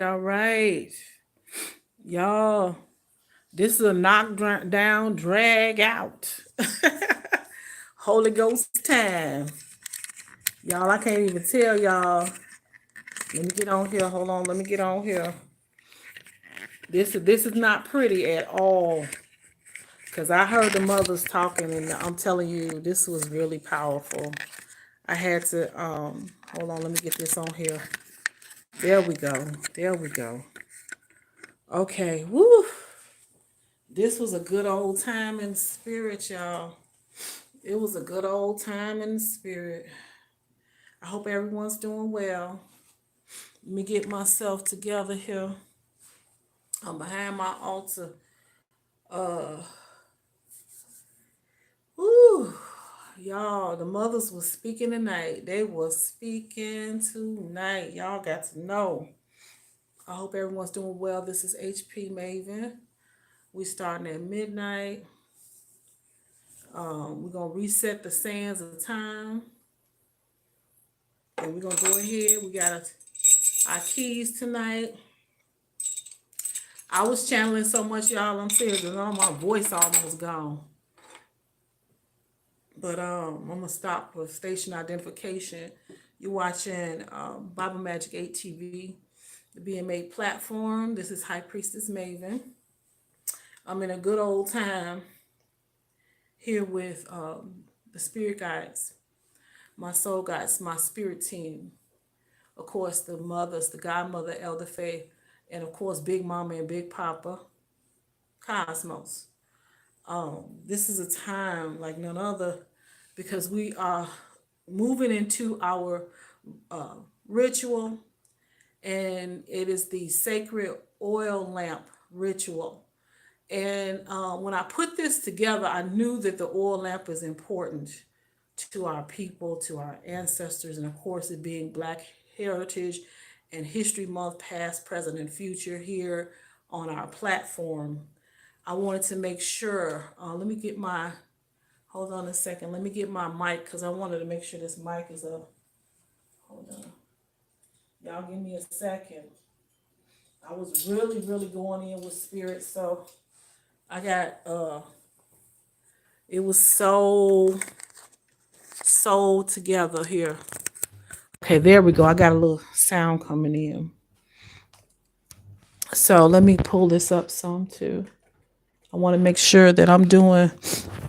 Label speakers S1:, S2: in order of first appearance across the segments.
S1: All right. Y'all, this is a down, drag out. Holy Ghost time. Y'all, I can't even tell y'all. Let me get on here. Hold on. Let me get on here. This is not pretty at all. Because I heard the mothers talking, and I'm telling you, this was really powerful. I had to, hold on. Let me get this on here. There we go. There we go. Okay. Woo. This was a good old time in the spirit, y'all. It was a good old time in the spirit. I hope everyone's doing well. Let me get myself together here. I'm behind my altar. Uh, woo, y'all, the mothers was speaking tonight. They was speaking tonight. Y'all got to know. I hope everyone's doing well. This is HP Maven. We starting at midnight. We're gonna reset the sands of time. And we're gonna go ahead. We got our keys tonight. I was channeling so much, y'all. I'm serious. My voice almost gone. But I'm gonna stop for station identification. You're watching BibleMagick8 TV, the BM8 platform. This is High Priestess Maven. I'm in a good old time here with the spirit guides, my soul guides, my spirit team. Of course, the mothers, the godmother, Elder Faye, and of course, Big Mama and Big Papa, Cosmos. This is a time like none other because we are moving into our ritual, and it is the sacred oil lamp ritual. And when I put this together, I knew that the oil lamp is important to our people, to our ancestors, and of course, it being Black Heritage and History Month, past, present, and future here on our platform. I wanted to make sure, let me get my, hold on a second, let me get my mic because I wanted to make sure this mic is up. Hold on. Y'all give me a second. I was really going in with spirit, so I got, it was so together here. Okay, there we go. I got a little sound coming in. So let me pull this up some too. I want to make sure that I'm doing,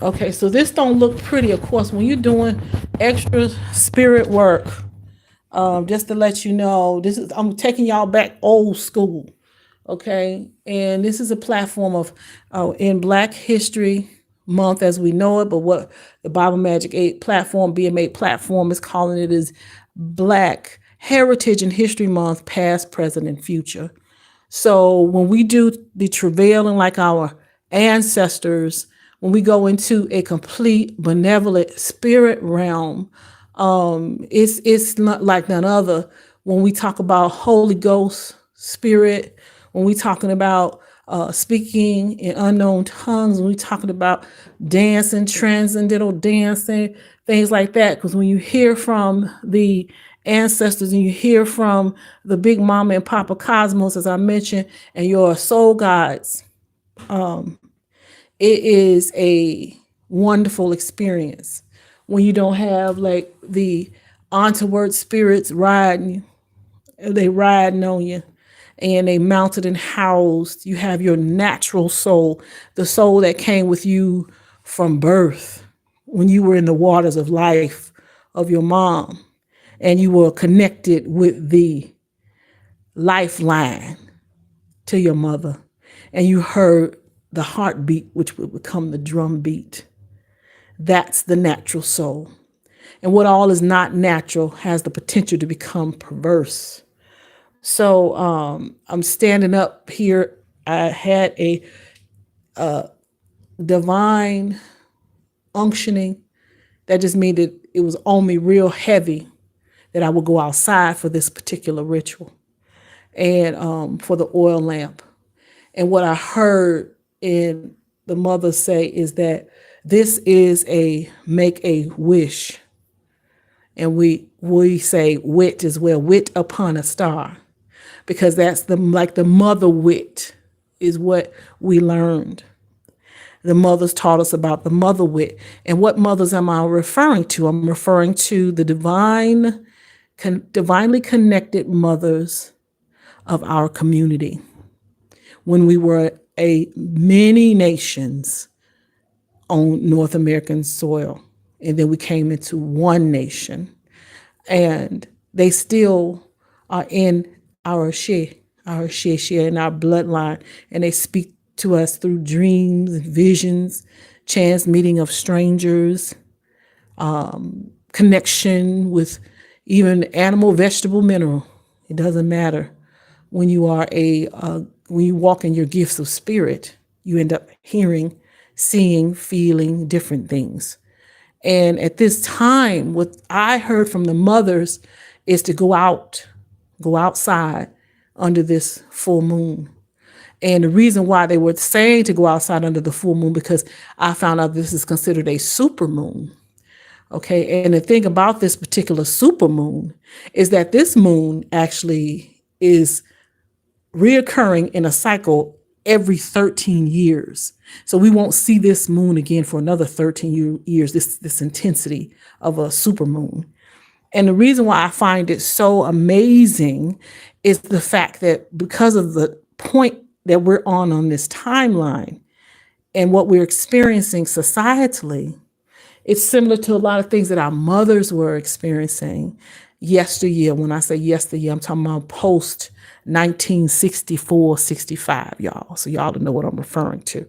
S1: okay, so this don't look pretty, of course, when you're doing extra spirit work, just to let you know, I'm taking y'all back old school, okay? And this is a platform of, in Black History Month as we know it, but what the BibleMagick8 platform, BM8 platform is calling it is Black Heritage and History Month, past, present, and future. So when we do the travailing like our ancestors, when we go into a complete benevolent spirit realm, it's not like none other. When we talk about Holy Ghost spirit, when we talking about speaking in unknown tongues, when we talking about dancing, transcendental dancing, things like that. Because when you hear from the ancestors and you hear from the Big Mama and Papa Cosmos, as I mentioned, and your soul guides, it is a wonderful experience when you don't have like the untoward spirits riding, they riding on you and they mounted and housed. You have your natural soul, the soul that came with you from birth when you were in the waters of life of your mom and you were connected with the lifeline to your mother and you heard the heartbeat, which would become the drum beat. That's the natural soul. And what all is not natural has the potential to become perverse. So I'm standing up here. I had a divine unctioning that just made it was on me real heavy that I would go outside for this particular ritual and for the oil lamp. And what I heard in the mother say is that this is a make a wish. And we say wit as well, wit upon a star. because that's the mother wit is what we learned. The mothers taught us about the mother wit. And what mothers am I referring to? I'm referring to the divinely connected mothers of our community. When we were many nations on North American soil, and then we came into one nation, and they still are in our share, in our bloodline, and they speak to us through dreams and visions, chance meeting of strangers, connection with even animal, vegetable, mineral. It doesn't matter. When you are when you walk in your gifts of spirit, you end up hearing, seeing, feeling different things. And at this time, what I heard from the mothers is to go outside under this full moon. And the reason why they were saying to go outside under the full moon, because I found out this is considered a super moon. Okay. And the thing about this particular super moon is that this moon actually is reoccurring in a cycle every 13 years. So we won't see this moon again for another 13 years, this intensity of a super moon. And the reason why I find it so amazing is the fact that because of the point that we're on this timeline and what we're experiencing societally, it's similar to a lot of things that our mothers were experiencing yesteryear. When I say yesteryear, I'm talking about post 1964, 65, y'all. So y'all know what I'm referring to.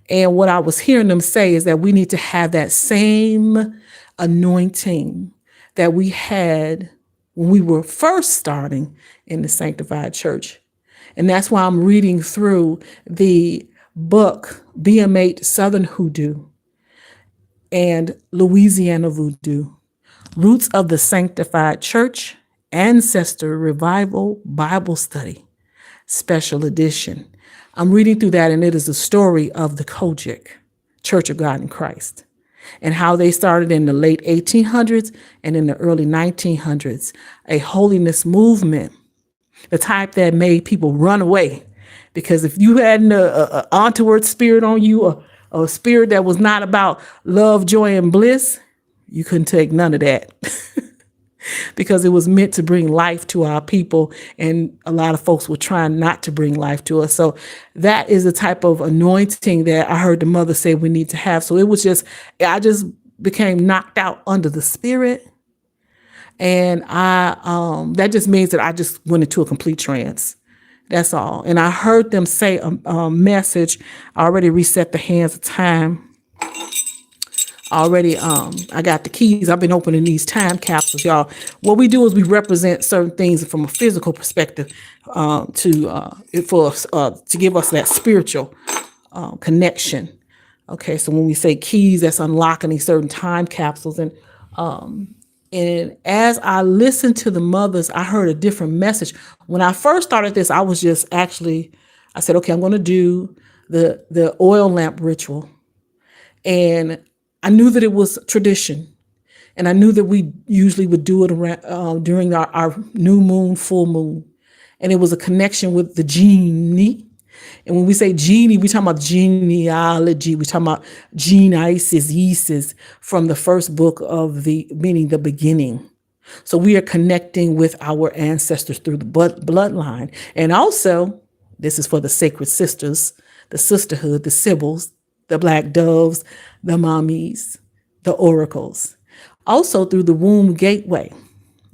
S1: And what I was hearing them say is that we need to have that same anointing that we had when we were first starting in the sanctified church. And that's why I'm reading through the book, BM8 Southern HooDoo and Louisiana VooDoo, Roots of the Sanctified Church, Ancestor Revival Bible Study, Special Edition. I'm reading through that, and it is a story of the Kojic, Church of God in Christ, and how they started in the late 1800s and in the early 1900s, a holiness movement, the type that made people run away. Because if you had an untoward spirit on you, or a spirit that was not about love, joy, and bliss, you couldn't take none of that. Because it was meant to bring life to our people, and a lot of folks were trying not to bring life to us. So that is the type of anointing that I heard the mother say we need to have. So I just became knocked out under the spirit. And that just means that I just went into a complete trance. That's all. And I heard them say a message. I already reset the hands of time. Already, I got the keys. I've been opening these time capsules, y'all. What we do is we represent certain things from a physical perspective to give us that spiritual connection. Okay, so when we say keys, that's unlocking these certain time capsules. And as I listened to the mothers, I heard a different message. When I first started this, I was just I said, okay, I'm going to do the oil lamp ritual. And I knew that it was tradition, and I knew that we usually would do it around, during our new moon, full moon. And it was a connection with the genie. And when we say genie, we talking about genealogy. We talking about Genesis from the first book of meaning the beginning. So we are connecting with our ancestors through the bloodline. And also, this is for the sacred sisters, the sisterhood, the Sibyls, the black doves, the mommies, the oracles, also through the womb gateway.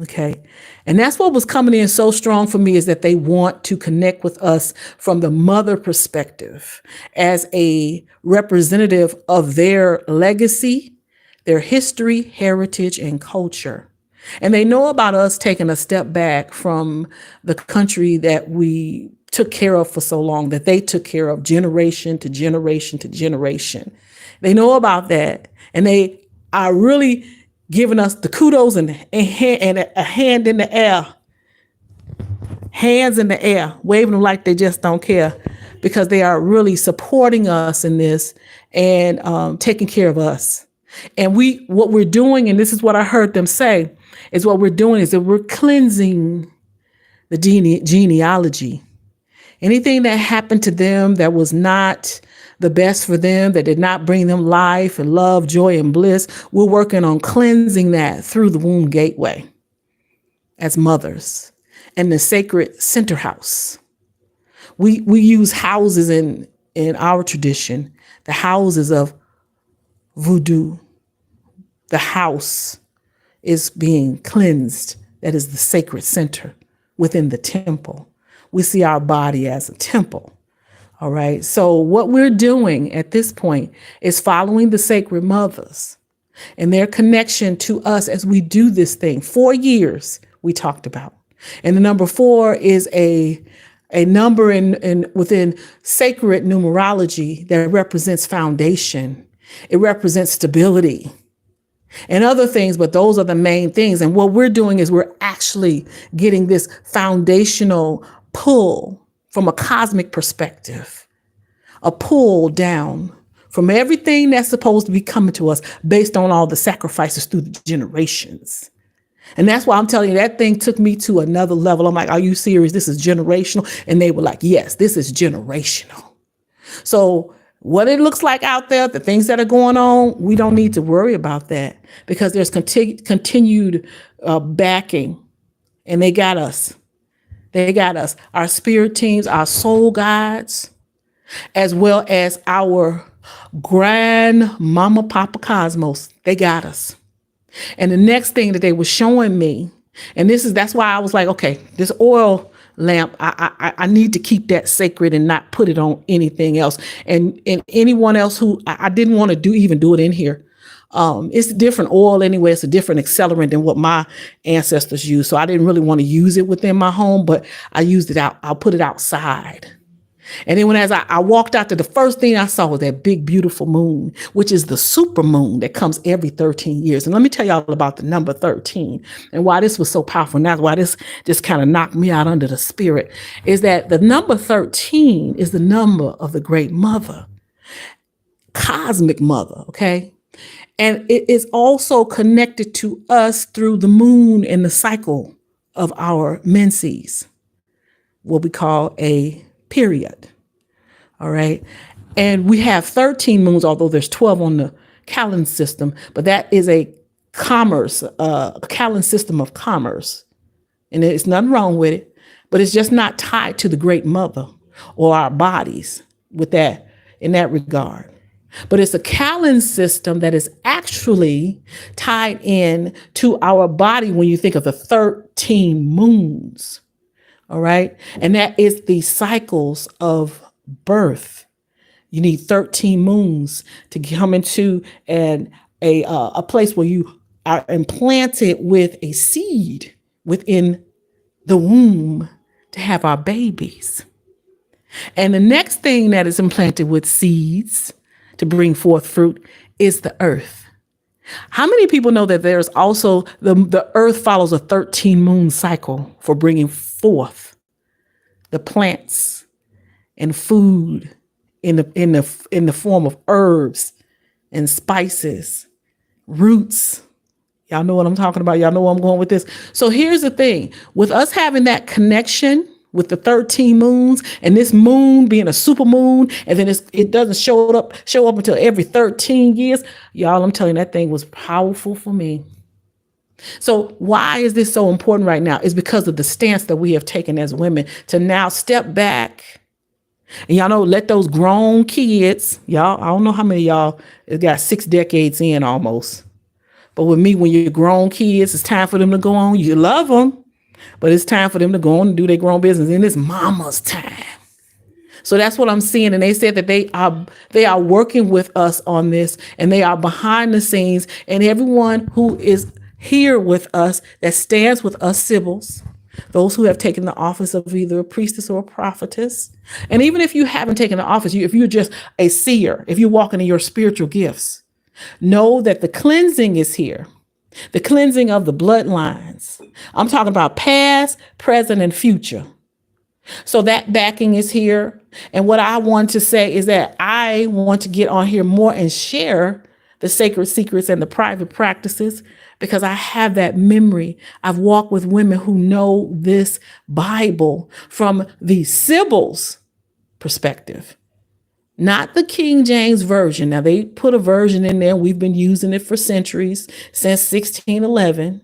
S1: Okay. And that's what was coming in so strong for me, is that they want to connect with us from the mother perspective as a representative of their legacy, their history, heritage, and culture. And they know about us taking a step back from the country that we took care of for so long, that they took care of generation to generation to generation. They know about that, and they are really giving us the kudos and a hand in the air, hands in the air, waving them like they just don't care, because they are really supporting us in this and taking care of us. And what we're doing, and this is what I heard them say, is what we're doing is that we're cleansing the genealogy. Anything that happened to them that was not the best for them, that did not bring them life and love, joy, and bliss, we're working on cleansing that through the womb gateway as mothers and the sacred center house. We use houses in our tradition, the houses of voodoo. The house is being cleansed. That is the sacred center within the temple. We see our body as a temple. All right. So what we're doing at this point is following the sacred mothers and their connection to us as we do this thing. 4 years we talked about. And the number 4 is a number in within sacred numerology that represents foundation. It represents stability and other things, but those are the main things. And what we're doing is we're actually getting this foundational pull from a cosmic perspective, a pull down from everything that's supposed to be coming to us based on all the sacrifices through the generations. And that's why I'm telling you, that thing took me to another level. I'm like, are you serious? This is generational. And they were like, yes, this is generational. So what it looks like out there, the things that are going on, we don't need to worry about that because there's continued backing, and they got us. They got us, our spirit teams, our soul guides, as well as our grandmama, Papa Cosmos. They got us. And the next thing that they were showing me, and that's why I was like, okay, this oil lamp, I need to keep that sacred and not put it on anything else. And anyone else who I didn't want to do it in here. It's a different oil anyway. It's a different accelerant than what my ancestors used. So I didn't really want to use it within my home, but I used it out. I'll put it outside. And then as I walked out there, the first thing I saw was that big, beautiful moon, which is the super moon that comes every 13 years. And let me tell y'all about the number 13 and why this was so powerful. And that's why this just kind of knocked me out under the spirit, is that the number 13 is the number of the great mother, cosmic mother. Okay. And it is also connected to us through the moon and the cycle of our menses, what we call a period. All right. And we have 13 moons, although there's 12 on the calendar system, but that is a calendar system of commerce. And there's nothing wrong with it, but it's just not tied to the great mother or our bodies with that in that regard. But it's a calendar system that is actually tied in to our body when you think of the 13 moons. All right. And that is the cycles of birth. You need 13 moons to come into a place where you are implanted with a seed within the womb to have our babies. And the next thing that is implanted with seeds to bring forth fruit is the earth. How many people know that there's also the earth follows a 13 moon cycle for bringing forth the plants and food in the form of herbs and spices, roots. Y'all know what I'm talking about. Y'all know where I'm going with this. So here's the thing, with us having that connection with the 13 moons and this moon being a super moon, and then it doesn't show up until every 13 years. Y'all, I'm telling you, that thing was powerful for me. So why is this so important right now? It's because of the stance that we have taken as women to now step back. And y'all know, let those grown kids, y'all, I don't know how many of y'all, it got 6 decades in almost. But with me, when you're grown kids, it's time for them to go on. You love them, but it's time for them to go on and do their grown business. And it's mama's time. So that's what I'm seeing. And they said that they are working with us on this, and they are behind the scenes. And everyone who is here with us, that stands with us Sibyls, those who have taken the office of either a priestess or a prophetess. And even if you haven't taken the office, if you're just a seer, if you're walking in your spiritual gifts, know that the cleansing is here. The cleansing of the bloodlines. I'm talking about past, present, and future. So that backing is here. And what I want to say is that I want to get on here more and share the sacred secrets and the private practices, because I have that memory. I've walked with women who know this Bible from the Sibyls perspective, not the King James Version. Now, they put a version in there. We've been using it for centuries, since 1611.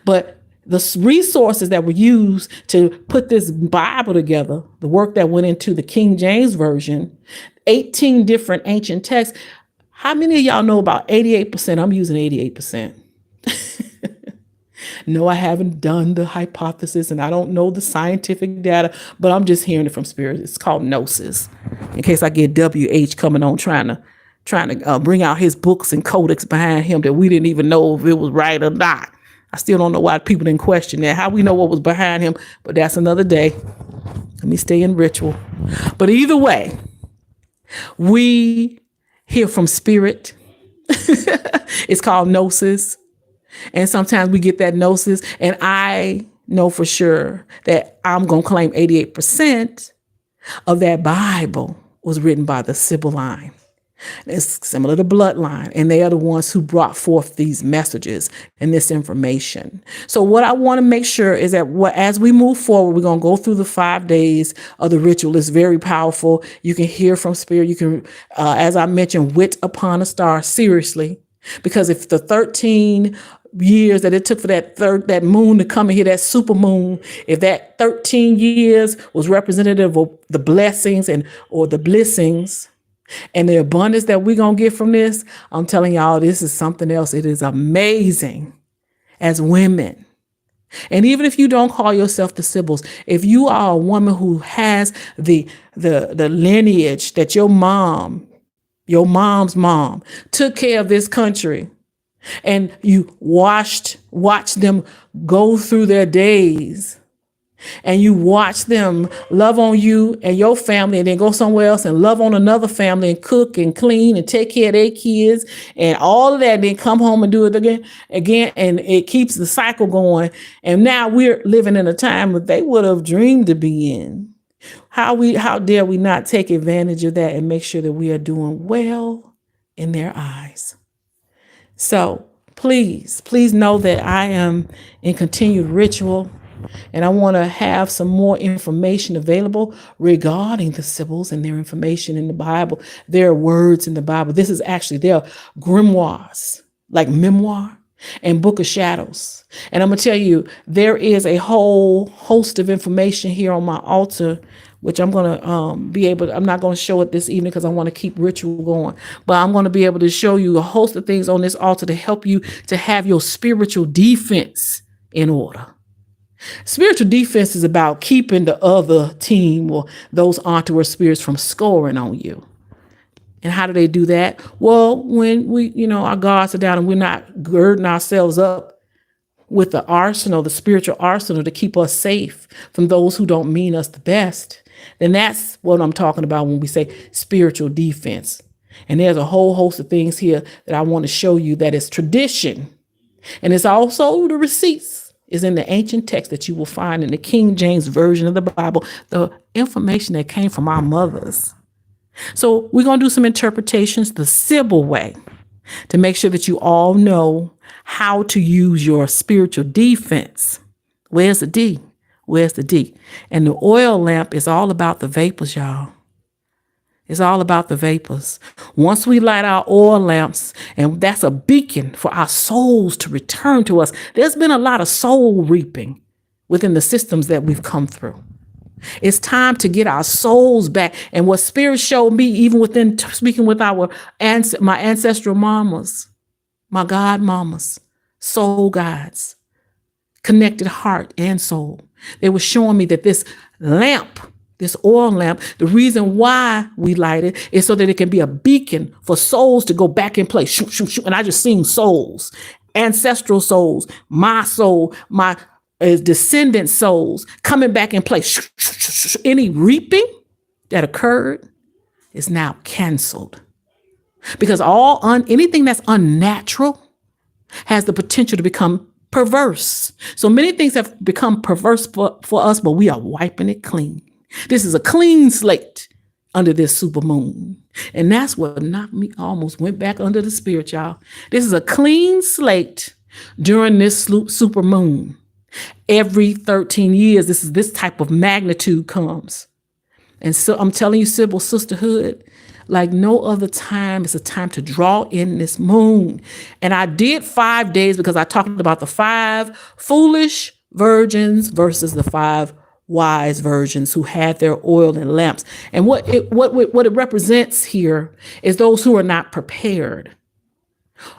S1: But the resources that were used to put this Bible together, the work that went into the King James Version, 18 different ancient texts. How many of y'all know about 88%? I'm using 88%. No, I haven't done the hypothesis and I don't know the scientific data, but I'm just hearing it from spirit. It's called gnosis. In case I get WH coming on trying to bring out his books and codex behind him that we didn't even know if it was right or not. I still don't know why people didn't question that, how we know what was behind him, but that's another day. Let me stay in ritual. But either way, we hear from spirit. It's called gnosis. And sometimes we get that gnosis, and I know for sure that I'm going to claim 88% of that Bible was written by the Sibyl line. It's similar to bloodline, and they are the ones who brought forth these messages and this information. So what I want to make sure is that as we move forward, we're going to go through the 5 days of the ritual. It's very powerful. You can hear from spirit. You can, as I mentioned, wit upon a star, seriously, because if the 13 years that it took for that moon to come and hit that super moon, if that 13 years was representative of the blessings or the blessings and the abundance that we're going to get from this, I'm telling y'all, this is something else. It is amazing as women. And even if you don't call yourself the Sibyls, if you are a woman who has the lineage that your mom's mom took care of this country, and you watch them go through their days, and you watch them love on you and your family, and then go somewhere else and love on another family and cook and clean and take care of their kids and all of that, and then come home and do it again, and it keeps the cycle going. And now we're living in a time that they would have dreamed to be in. How dare we not take advantage of that and make sure that we are doing well in their eyes? So please know that I am in continued ritual, and I want to have some more information available regarding the Sibyls and their information in the Bible, their words in the Bible. This is actually their grimoires, like memoir and Book of Shadows. And I'm going to tell you, there is a whole host of information here on my altar, which I'm going to I'm not going to show it this evening because I want to keep ritual going, but I'm going to be able to show you a host of things on this altar to help you to have your spiritual defense in order. Spiritual defense is about keeping the other team or those entourage spirits from scoring on you. And how do they do that? Well, when our guards are down and we're not girding ourselves up with the spiritual arsenal to keep us safe from those who don't mean us the best, then that's what I'm talking about when we say spiritual defense. And there's a whole host of things here that I want to show you that is tradition. And it's also the receipts is in the ancient text that you will find in the King James Version of the Bible, the information that came from our mothers. So we're going to do some interpretations the Sibyl way to make sure that you all know how to use your spiritual defense. Where's the D? Where's the D? And the oil lamp is all about the vapors, y'all. It's all about the vapors. Once we light our oil lamps, and that's a beacon for our souls to return to us. There's been a lot of soul reaping within the systems that we've come through. It's time to get our souls back. And what Spirit showed me, even within speaking with my ancestral mamas, my God mamas, soul guides, connected heart and soul, they were showing me that this lamp, this oil lamp, the reason why we light it is so that it can be a beacon for souls to go back in place. Shoot, shoot, shoot. And I just seen souls, ancestral souls, my soul, my descendant souls coming back in place. Shoot, shoot, shoot, shoot. Any reaping that occurred is now canceled, because anything that's unnatural has the potential to become perverse. So many things have become perverse for us, but we are wiping it clean. This is a clean slate. under this super moon. And that's what knocked me, almost went back under the spirit, y'all. This is a clean slate during this super moon. Every 13 years, this type of magnitude comes. And so I'm telling you, Sibyl sisterhood, like no other time, it's a time to draw in this moon. And I did 5 days because I talked about the 5 foolish virgins versus the 5 wise virgins who had their oil and lamps. And what it represents here is those who are not prepared.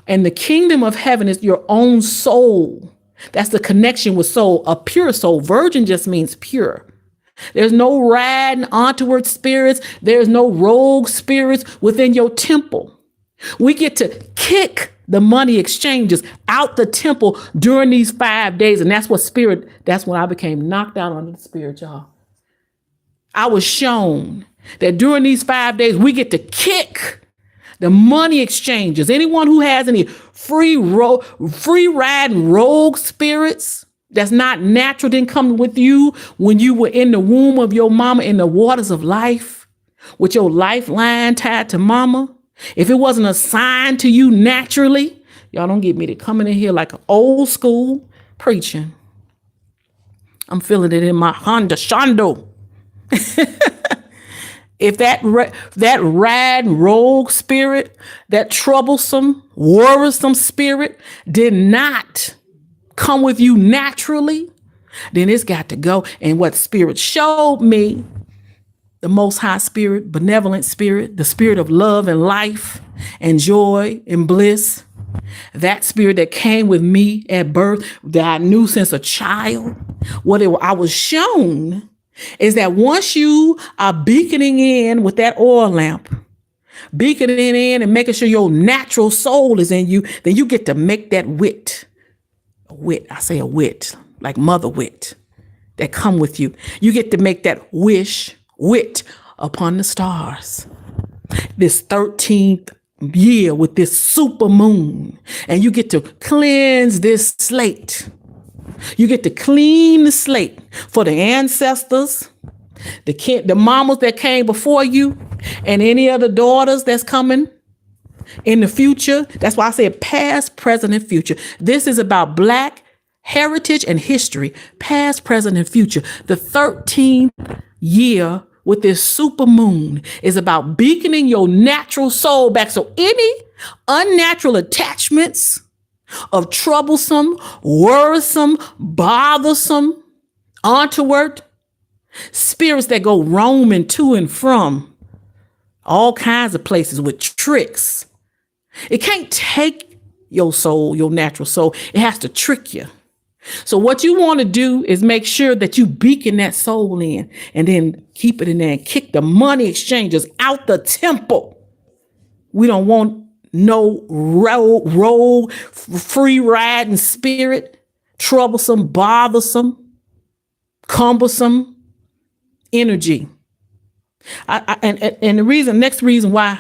S1: And the kingdom of heaven is your own soul. That's the connection with soul, a pure soul. Virgin just means pure. There's no rad and untoward spirits. There's no rogue spirits within your temple. We get to kick the money exchanges out the temple during these 5 days. And that's when I became knocked out under the spirit, y'all. I was shown that during these 5 days, we get to kick the money exchanges. Anyone who has any free rad and rogue spirits that's not natural, didn't come with you when you were in the womb of your mama in the waters of life with your lifeline tied to mama. If it wasn't assigned to you naturally, y'all don't get me to coming in here like an old school preaching. I'm feeling it in my Honda Shondo. If that rad rogue spirit, that troublesome, worrisome spirit did not come with you naturally, then it's got to go. And what spirit showed me, the most high spirit, benevolent spirit, the spirit of love and life and joy and bliss, that spirit that came with me at birth that I knew since a child, I was shown is that once you are beaconing in with that oil lamp, beaconing in and making sure your natural soul is in you, then you get to make that wit, a wit, like mother wit that come with you. You get to make that wit upon the stars. This 13th year with this super moon, and you get to cleanse this slate. You get to clean the slate for the ancestors, the mamas that came before you, and any other daughters that's coming in the future. That's why I said past, present, and future. This is about Black heritage and history, past, present, and future. The 13th year with this super moon is about beaconing your natural soul back. So any unnatural attachments of troublesome, worrisome, bothersome, untoward spirits that go roaming to and from all kinds of places with tricks. It can't take your soul, your natural soul. It has to trick you. So what you want to do is make sure that you beacon that soul in and then keep it in there and kick the money exchanges out the temple. We don't want no rogue, free riding spirit, troublesome, bothersome, cumbersome energy. And the next reason why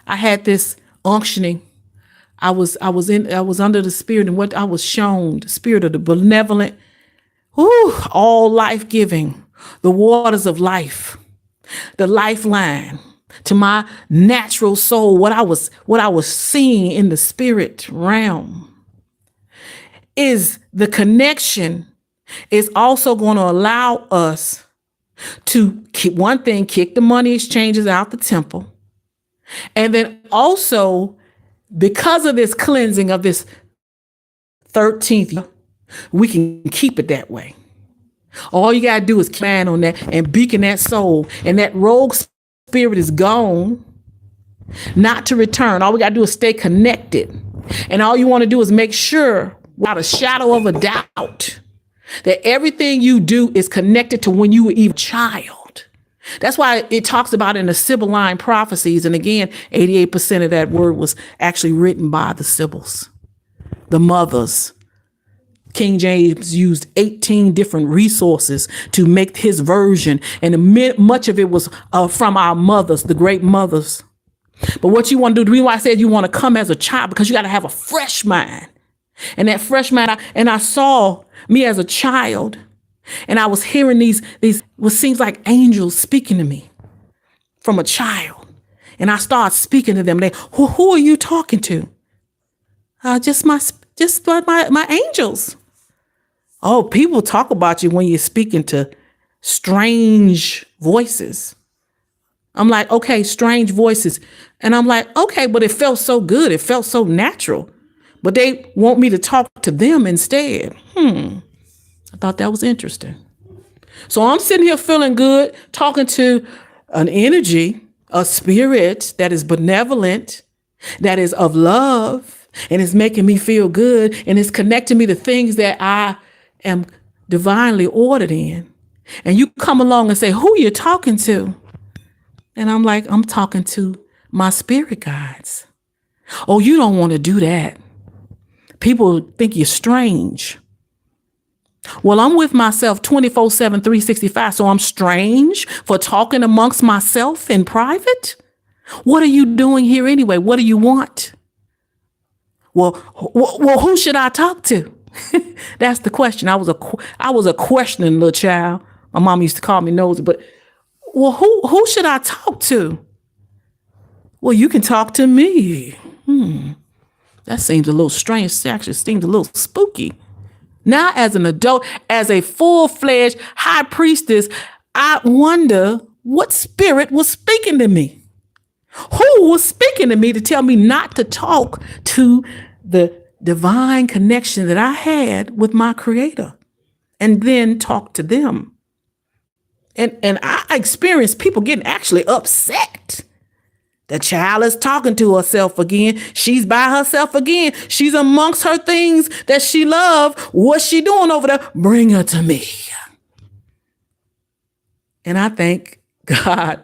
S1: I had this unctioning, I was under the spirit, and what I was shown, the spirit of the benevolent, all life giving, the waters of life, the lifeline to my natural soul. What I was seeing in the spirit realm is the connection is also going to allow us to kick the money exchanges out the temple. And then also, because of this cleansing of this 13th year, we can keep it that way. All you got to do is plan on that and beacon that soul, and that rogue spirit is gone, not to return. All we got to do is stay connected. And all you want to do is make sure, without a shadow of a doubt, that everything you do is connected to when you were even a child. That's why it talks about in the Sibylline prophecies. And again, 88% of that word was actually written by the Sibyls, the mothers. King James used 18 different resources to make his version. And much of it was from our mothers, the great mothers. But what you want to do, the reason why I said you want to come as a child, because you got to have a fresh mind. And that fresh mind, I saw me as a child, and I was hearing these what seems like angels speaking to me. from a child. And I start speaking to them. Who are you talking to? Just my angels. Oh, people talk about you when you're speaking to strange voices. I'm like, okay, strange voices. And I'm like, okay, but it felt so good. It felt so natural. But they want me to talk to them instead. I thought that was interesting. So I'm sitting here feeling good, talking to an energy, a spirit that is benevolent, that is of love, and is making me feel good, and is connecting me to things that I am divinely ordered in. And you come along and say, who are you talking to? And I'm like, I'm talking to my spirit guides. Oh, you don't want to do that. People think you're strange. Well, I'm with myself 24/7, 365. So I'm strange for talking amongst myself in private. What are you doing here anyway? What do you want? Well, who should I talk to? That's the question. I was a questioning little child. My mom used to call me nosy, but well, who should I talk to? Well, you can talk to me. That seems a little strange. It actually seems a little spooky. Now, as an adult, as a full-fledged high priestess, I wonder what spirit was speaking to me. Who was speaking to me to tell me not to talk to the divine connection that I had with my creator and then talk to them? And I experienced people getting actually upset. The child is talking to herself again. She's by herself again. She's amongst her things that she loves. What's she doing over there? Bring her to me. And I thank God,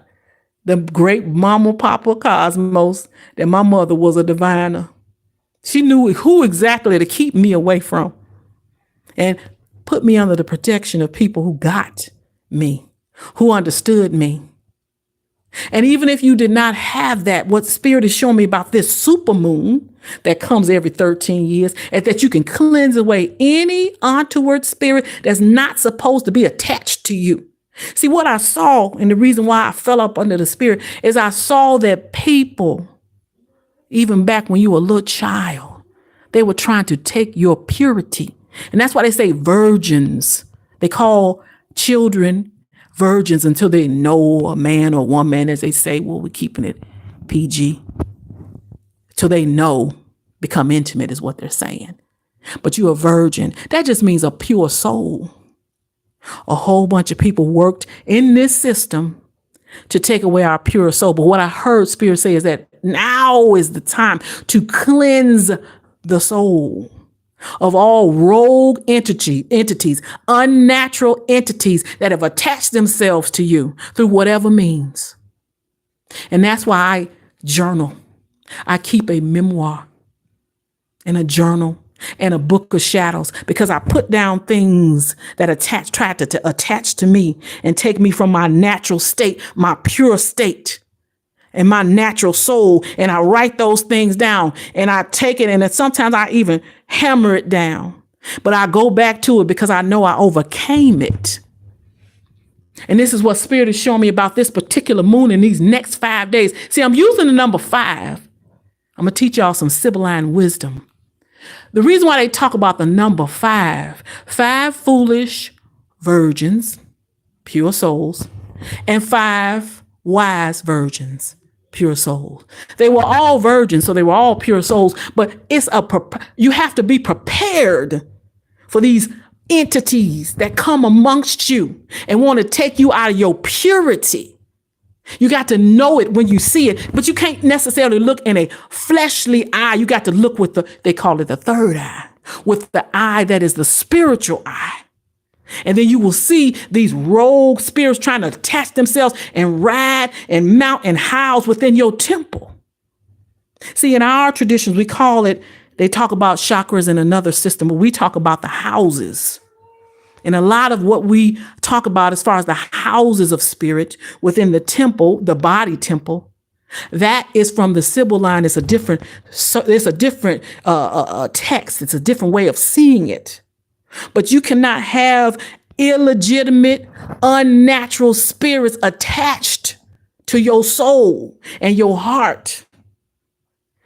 S1: the great Mama Papa Cosmos, that my mother was a diviner. She knew who exactly to keep me away from and put me under the protection of people who got me, who understood me. And even if you did not have that, what Spirit is showing me about this super moon that comes every 13 years, is that you can cleanse away any untoward spirit that's not supposed to be attached to you. See, what I saw, and the reason why I fell up under the Spirit, is I saw that people, even back when you were a little child, they were trying to take your purity. And that's why they say virgins. They call children virgins until they know a man or woman, as they say. Well, we're keeping it PG. Till they know, become intimate is what they're saying. But you're a virgin. That just means a pure soul. A whole bunch of people worked in this system to take away our pure soul. But what I heard Spirit say is that now is the time to cleanse the soul of all rogue entities, unnatural entities that have attached themselves to you through whatever means. And that's why I journal. I keep a memoir and a journal and a book of shadows, because I put down things that tried to attach to me and take me from my natural state, my pure state, and my natural soul. And I write those things down and I take it, and then sometimes I even hammer it down, but I go back to it because I know I overcame it. And this is what Spirit is showing me about this particular moon in these next 5 days. See, I'm using the number 5. I'm going to teach y'all some Sibylline wisdom. The reason why they talk about the number 5 foolish virgins, pure souls, and 5 wise virgins, pure souls. They were all virgins, so they were all pure souls, but you have to be prepared for these entities that come amongst you and want to take you out of your purity. You got to know it when you see it, but you can't necessarily look in a fleshly eye. You got to look with they call it the third eye, with the eye that is the spiritual eye. And then you will see these rogue spirits trying to attach themselves and ride and mount and house within your temple. See, in our traditions, we call it, they talk about chakras in another system, but we talk about the houses. And a lot of what we talk about as far as the houses of spirit within the temple, the body temple, that is from the Sibyl line. It's a different text. It's a different way of seeing it. But you cannot have illegitimate, unnatural spirits attached to your soul and your heart.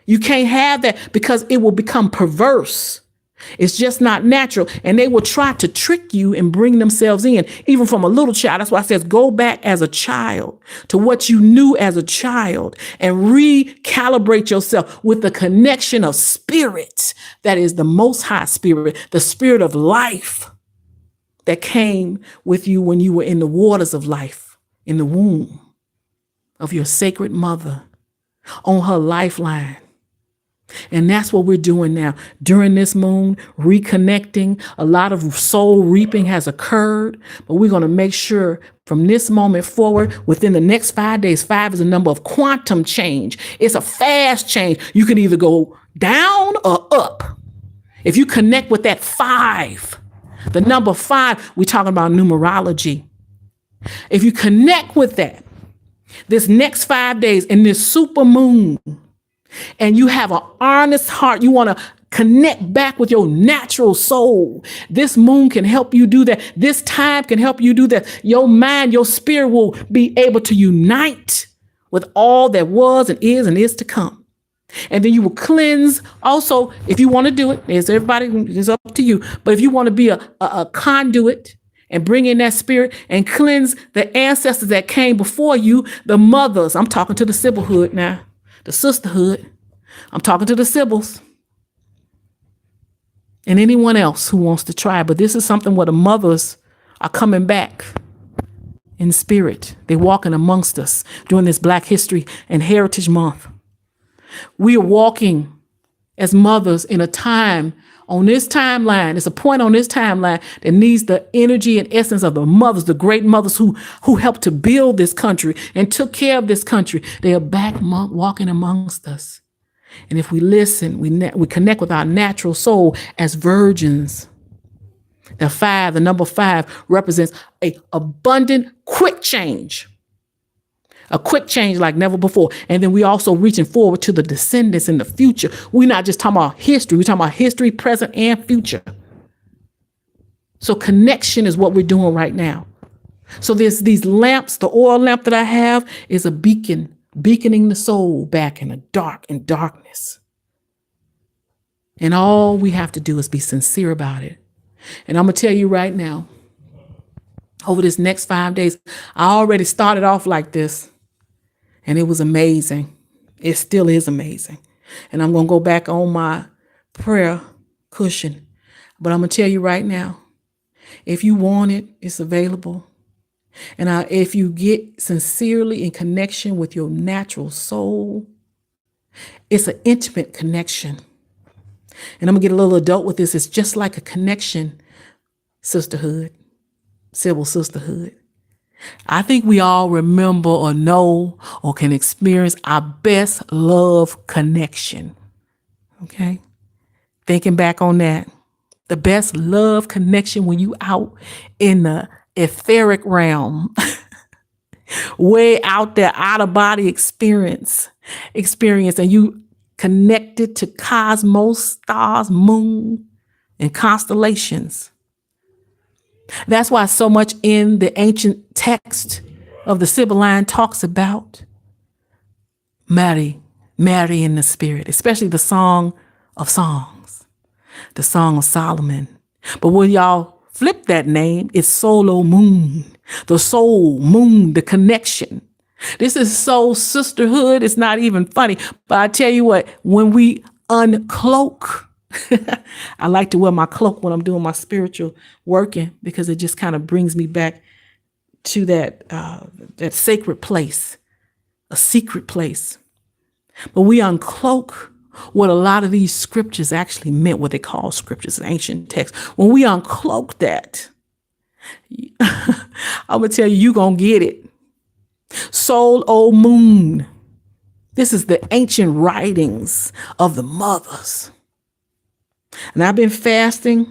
S1: You can't have that because it will become perverse. It's just not natural. And they will try to trick you and bring themselves in, even from a little child. That's why it says go back as a child to what you knew as a child and recalibrate yourself with the connection of spirit that is the Most High Spirit, the spirit of life that came with you when you were in the waters of life, in the womb of your sacred mother, on her lifeline. And that's what we're doing now during this moon, reconnecting. A lot of soul reaping has occurred, but we're going to make sure from this moment forward, within the next 5 days, 5 is a number of quantum change. It's a fast change. You can either go down or up. If you connect with that 5, the number 5, we're talking about numerology. If you connect with that, this next 5 days in this super moon, and you have an honest heart, you want to connect back with your natural soul. This moon can help you do that. This time can help you do that. Your mind, your spirit will be able to unite with all that was and is to come. And then you will cleanse. Also, if you want to do it, it's up to you. But if you want to be a conduit and bring in that spirit and cleanse the ancestors that came before you, the mothers, I'm talking to the Sibylhood now. The sisterhood. I'm talking to the Sibyls and anyone else who wants to try. But this is something where the mothers are coming back in spirit. They're walking amongst us during this Black History and Heritage Month. We are walking as mothers in a time on this timeline. It's a point on this timeline that needs the energy and essence of the mothers, the great mothers who helped to build this country and took care of this country. They are back walking amongst us. And if we listen, we connect with our natural soul as virgins. The number 5 represents a abundant, quick change. A quick change like never before. And then we also reaching forward to the descendants in the future. We're not just talking about history. We're talking about history, present, and future. So connection is what we're doing right now. So there's these lamps. The oil lamp that I have is a beacon, beaconing the soul back in darkness. And all we have to do is be sincere about it. And I'm going to tell you right now, over this next 5 days, I already started off like this. And it was amazing. It still is amazing. And I'm going to go back on my prayer cushion. But I'm going to tell you right now, if you want it, it's available. And if you get sincerely in connection with your natural soul, it's an intimate connection. And I'm going to get a little adult with this. It's just like a connection, sisterhood, Sibyl sisterhood. I think we all remember or know or can experience our best love connection. Okay? Thinking back on that. The best love connection when you out in the etheric realm. Way out there, out of body experience. And you connected to cosmos, stars, moon, and constellations. That's why so much in the ancient text of the Sibylline talks about marry in the spirit, especially the Song of Songs, the Song of Solomon. But when y'all flip that name, it's Solo Moon, the soul, moon, the connection. This is soul sisterhood. It's not even funny. But I tell you what, when we uncloak, I like to wear my cloak when I'm doing my spiritual working because it just kind of brings me back to that sacred place, a secret place. But we uncloak what a lot of these scriptures actually meant, what they call scriptures, ancient texts. When we uncloak that, I'm going to tell you, you're going to get it. Soul, O moon. This is the ancient writings of the mothers. And I've been fasting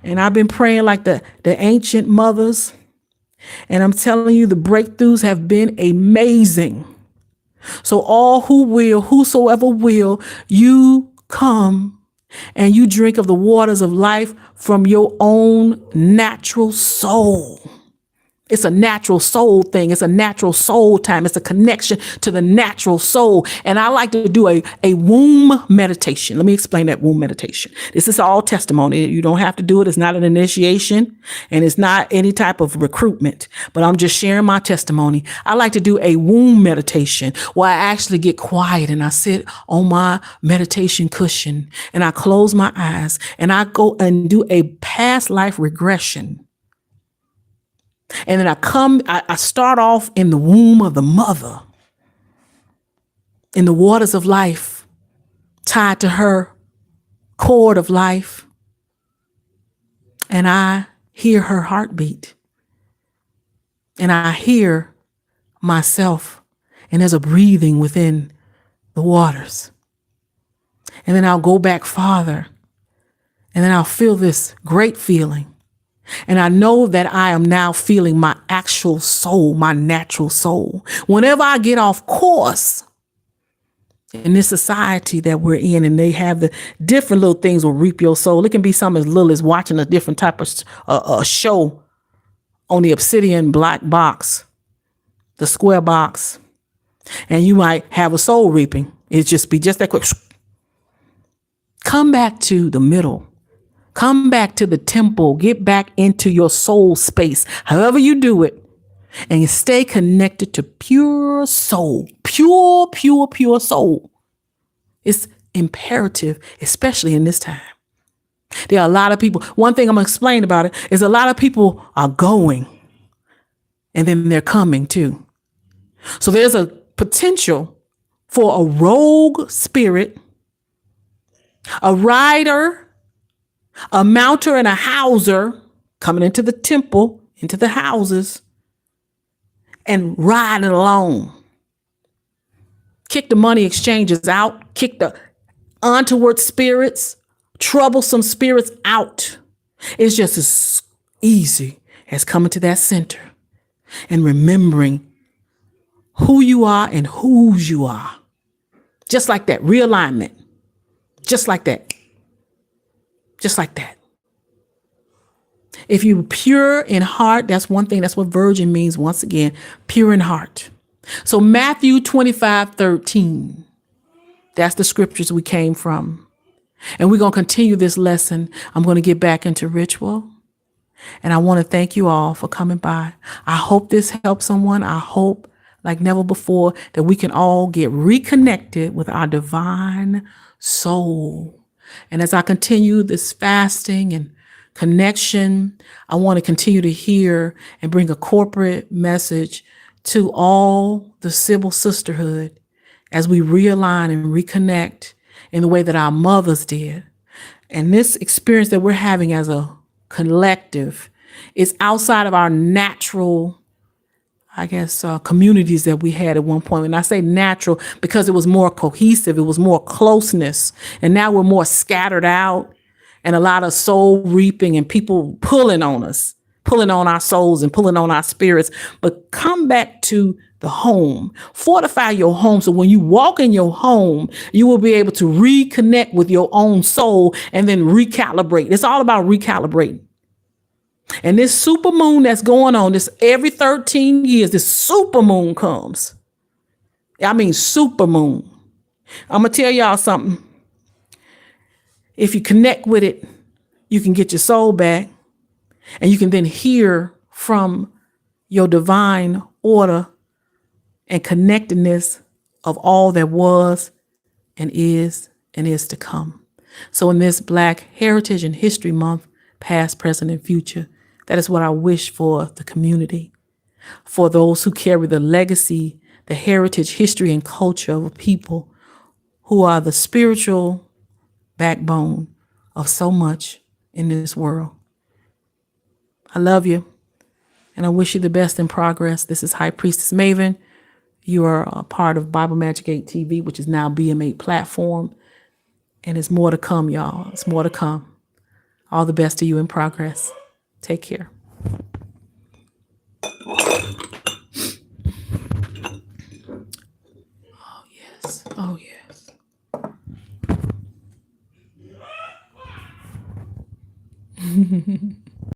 S1: and I've been praying like the ancient mothers. And I'm telling you, the breakthroughs have been amazing. So all whosoever will, you come and you drink of the waters of life from your own natural soul. It's a natural soul thing. It's a natural soul time. It's a connection to the natural soul. And I like to do a womb meditation. Let me explain that womb meditation. This is all testimony. You don't have to do it. It's not an initiation and it's not any type of recruitment, but I'm just sharing my testimony. I like to do a womb meditation where I actually get quiet and I sit on my meditation cushion and I close my eyes and I go and do a past life regression. And then I start off in the womb of the mother, in the waters of life, tied to her cord of life. And I hear her heartbeat. And I hear myself. And there's a breathing within the waters. And then I'll go back farther. And then I'll feel this great feeling. And I know that I am now feeling my actual soul, my natural soul. Whenever I get off course in this society that we're in, and they have the different little things will reap your soul. It can be something as little as watching a different type of show on the obsidian black box, the square box, and you might have a soul reaping. It just be just that quick. Come back to the middle. Come back to the temple, get back into your soul space, however you do it, and you stay connected to pure soul, pure soul. It's imperative, especially in this time. There are a lot of people. One thing I'm going to explain about it is a lot of people are going and then they're coming too. So there's a potential for a rogue spirit, a rider, a mounter and a houser coming into the temple, into the houses, and riding along. Kick the money exchanges out, kick the untoward spirits, troublesome spirits out. It's just as easy as coming to that center and remembering who you are and whose you are. Just like that, realignment. Just like that. Just like that. If you're pure in heart, that's one thing. That's what virgin means. Once again, pure in heart. So Matthew 25:13. That's the scriptures we came from. And we're going to continue this lesson. I'm going to get back into ritual. And I want to thank you all for coming by. I hope this helps someone. I hope, like never before, that we can all get reconnected with our divine soul. And as I continue this fasting and connection, I want to continue to hear and bring a corporate message to all the Sibyl sisterhood as we realign and reconnect in the way that our mothers did. And this experience that we're having as a collective is outside of our natural, communities that we had at one point. And I say natural because it was more cohesive, it was more closeness. And now we're more scattered out and a lot of soul reaping and people pulling on us, pulling on our souls and pulling on our spirits. But come back to the home, fortify your home. So when you walk in your home, you will be able to reconnect with your own soul and then recalibrate. It's all about recalibrating. And this super moon that's going on, this every 13 years, this super moon comes. I mean, super moon. I'm going to tell y'all something. If you connect with it, you can get your soul back and you can then hear from your divine order and connectedness of all that was and is to come. So in this Black Heritage and History Month, past, present, and future, that is what I wish for the community, for those who carry the legacy, the heritage, history, and culture of a people who are the spiritual backbone of so much in this world. I love you, and I wish you the best in progress. This is High Priestess Maven. You are a part of BibleMagick8 TV, which is now BM8 platform, and it's more to come, y'all. It's more to come. All the best to you in progress. Take care. Oh, yes. Oh, yes.